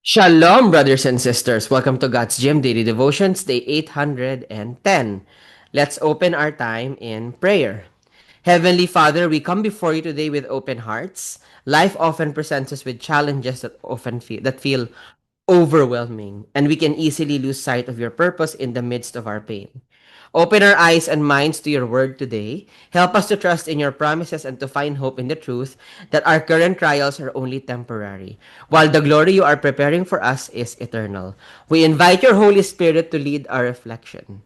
Shalom, brothers and sisters. Welcome to God's Gym Daily Devotions, day 810. Let's open our time in prayer. Heavenly Father, we come before you today with open hearts. Life often presents us with challenges that feel overwhelming, and we can easily lose sight of your purpose in the midst of our pain. Open our eyes and minds to your word today. Help us to trust in your promises and to find hope in the truth that our current trials are only temporary, while the glory you are preparing for us is eternal. We invite your Holy Spirit to lead our reflection.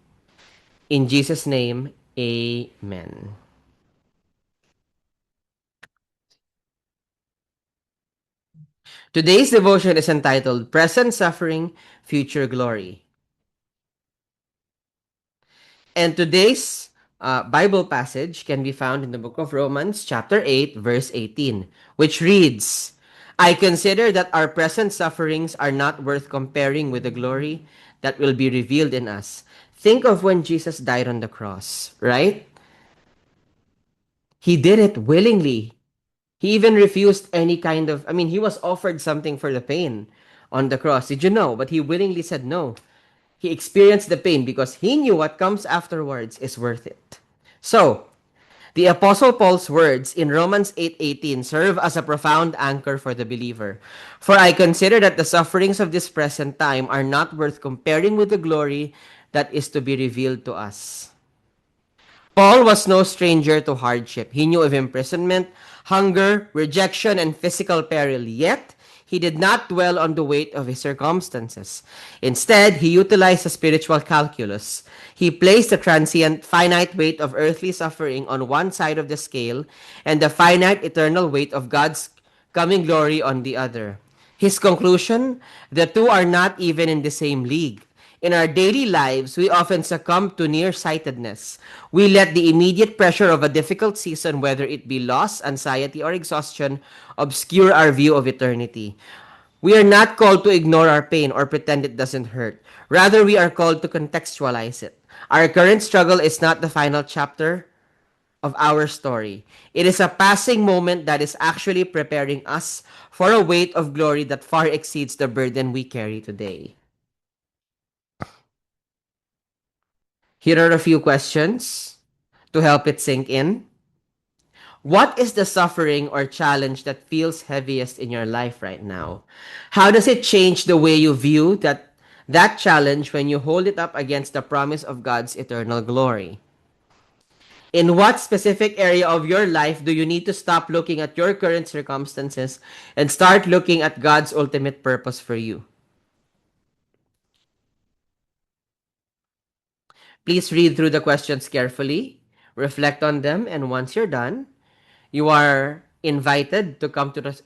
In Jesus' name, amen. Today's devotion is entitled Present Suffering, Future Glory. And today's Bible passage can be found in the book of Romans, chapter 8, verse 18, which reads, I consider that our present sufferings are not worth comparing with the glory that will be revealed in us. Think of when Jesus died on the cross, right? He did it willingly. He even refused any kind of, he was offered something for the pain on the cross. Did you know? But he willingly said no. He experienced the pain because he knew what comes afterwards is worth it. So, the Apostle Paul's words in Romans 8:18 serve as a profound anchor for the believer. For I consider that the sufferings of this present time are not worth comparing with the glory that is to be revealed to us. Paul was no stranger to hardship. He knew of imprisonment, hunger, rejection, and physical peril. Yet, he did not dwell on the weight of his circumstances. Instead, he utilized a spiritual calculus. He placed the transient, finite weight of earthly suffering on one side of the scale and the finite, eternal weight of God's coming glory on the other. His conclusion, the two are not even in the same league. In our daily lives, we often succumb to nearsightedness. We let the immediate pressure of a difficult season, whether it be loss, anxiety, or exhaustion, obscure our view of eternity. We are not called to ignore our pain or pretend it doesn't hurt. Rather, we are called to contextualize it. Our current struggle is not the final chapter of our story. It is a passing moment that is actually preparing us for a weight of glory that far exceeds the burden we carry today. Here are a few questions to help it sink in. What is the suffering or challenge that feels heaviest in your life right now? How does it change the way you view that challenge when you hold it up against the promise of God's eternal glory? In what specific area of your life do you need to stop looking at your current circumstances and start looking at God's ultimate purpose for you? Please read through the questions carefully, reflect on them, and once you're done, you are invited to come to the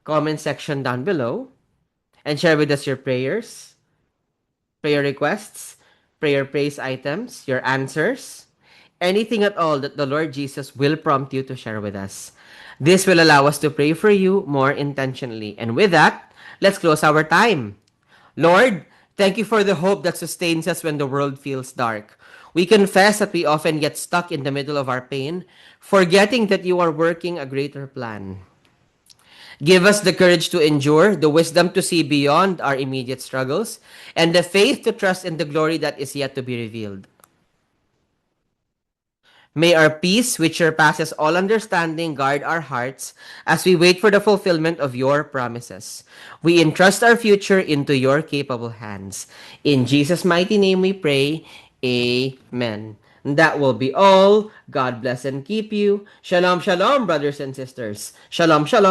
comment section down below and share with us your prayers, prayer requests, prayer praise items, your answers, anything at all that the Lord Jesus will prompt you to share with us. This will allow us to pray for you more intentionally. And with that, let's close our time. Lord, thank you for the hope that sustains us when the world feels dark. We confess that we often get stuck in the middle of our pain, forgetting that you are working a greater plan. Give us the courage to endure, the wisdom to see beyond our immediate struggles, and the faith to trust in the glory that is yet to be revealed. May our peace, which surpasses all understanding, guard our hearts as we wait for the fulfillment of your promises. We entrust our future into your capable hands. In Jesus' mighty name we pray. Amen. That will be all. God bless and keep you. Shalom, shalom, brothers and sisters. Shalom, shalom.